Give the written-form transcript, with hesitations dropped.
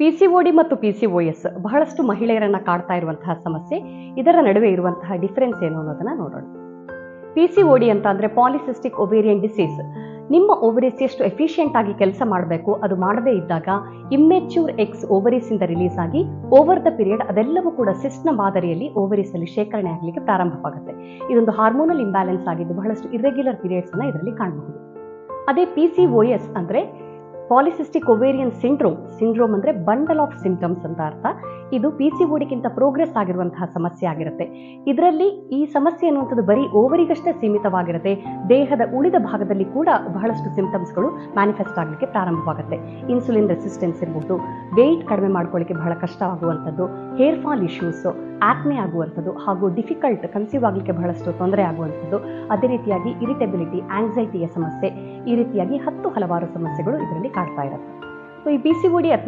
PCOD ಮತ್ತು PCOS ಬಹಳಷ್ಟು ಮಹಿಳೆಯರನ್ನ ಕಾಡ್ತಾ ಇರುವಂತಹ ಸಮಸ್ಯೆ. ಇದರ ನಡುವೆ ಇರುವಂತಹ ಡಿಫರೆನ್ಸ್ ಏನು ಅನ್ನೋದನ್ನ ನೋಡೋಣ. ಪಿಸಿಒಡಿ ಅಂತ ಅಂದ್ರೆ ಪಾಲಿಸಿಸ್ಟಿಕ್ ಒವೇರಿಯನ್ ಡಿಸೀಸ್. ನಿಮ್ಮ ಓವರೀಸ್ ಎಷ್ಟು ಎಫಿಷಿಯೆಂಟ್ ಆಗಿ ಕೆಲಸ ಮಾಡಬೇಕು ಅದು ಮಾಡದೇ ಇದ್ದಾಗ ಇಮ್ಮೆಚ್ಯೂರ್ ಎಗ್ಸ್ ಓವರೀಸ್ ಇಂದ ರಿಲೀಸ್ ಆಗಿ ಓವರ್ ದ ಪೀರಿಯಡ್ ಅದೆಲ್ಲವೂ ಕೂಡ ಸಿಸ್ಟ್ನ ಮಾದರಿಯಲ್ಲಿ ಓವರೀಸ್ ಅಲ್ಲಿ ಶೇಖರಣೆ ಆಗಲಿಕ್ಕೆ ಪ್ರಾರಂಭವಾಗುತ್ತೆ. ಇದೊಂದು ಹಾರ್ಮೋನಲ್ ಇಂಬ್ಯಾಲೆನ್ಸ್ ಆಗಿದ್ದು ಬಹಳಷ್ಟು ಇರೆಗ್ಯುಲರ್ ಪೀರಿಯಡ್ಸ್ ಅನ್ನ ಇದರಲ್ಲಿ ಕಾಣಬಹುದು. ಅದೇ ಪಿಸಿಒಎಸ್ ಅಂದ್ರೆ ಪಾಲಿಸಿಸ್ಟಿಕ್ ಒವೇರಿಯನ್ ಸಿಂಡ್ರೋಮ್ ಅಂದ್ರೆ ಬಂಡಲ್ ಆಫ್ ಸಿಂಪ್ಟಮ್ಸ್ ಅಂತ ಅರ್ಥ. ಇದು ಪಿಸಿಒಡಿಗಿಂತ ಪ್ರೋಗ್ರೆಸ್ ಆಗಿರುವಂತಹ ಸಮಸ್ಯೆ ಆಗಿರುತ್ತೆ. ಇದರಲ್ಲಿ ಈ ಸಮಸ್ಯೆ ಅನ್ನುವಂಥದ್ದು ಬರೀ ಓವರಿಗಷ್ಟೇ ಸೀಮಿತವಾಗಿರುತ್ತೆ. ದೇಹದ ಉಳಿದ ಭಾಗದಲ್ಲಿ ಕೂಡ ಬಹಳಷ್ಟು ಸಿಂಪ್ಟಮ್ಸ್ಗಳು ಮ್ಯಾನಿಫೆಸ್ಟ್ ಆಗಲಿಕ್ಕೆ ಪ್ರಾರಂಭವಾಗುತ್ತೆ. ಇನ್ಸುಲಿನ್ ರೆಸಿಸ್ಟೆನ್ಸ್ ಇರ್ಬೋದು, ವೆಯ್ಟ್ ಕಡಿಮೆ ಮಾಡ್ಕೊಳ್ಳಿಕ್ಕೆ ಬಹಳ ಕಷ್ಟವಾಗುವಂಥದ್ದು, ಹೇರ್ ಫಾಲ್ ಇಶ್ಯೂಸ್, ಆಕ್ನೆ ಆಗುವಂಥದ್ದು, ಹಾಗೂ ಡಿಫಿಕಲ್ಟ್ ಕನ್ಸೀವ್ ಆಗಲಿಕ್ಕೆ ಬಹಳಷ್ಟು ತೊಂದರೆ ಆಗುವಂಥದ್ದು, ಅದೇ ರೀತಿಯಾಗಿ ಇರಿಟೆಬಿಲಿಟಿ, ಆಂಗ್ಸೈಟಿಯ ಸಮಸ್ಯೆ, ಈ ರೀತಿಯಾಗಿ ಹಲವಾರು ಸಮಸ್ಯೆಗಳು ಇದರಲ್ಲಿ ಕಾಡ್ತಾ ಇರುತ್ತೆ. ಸೊ ಈ ಪಿಸಿಒಡಿ ಅಥವಾ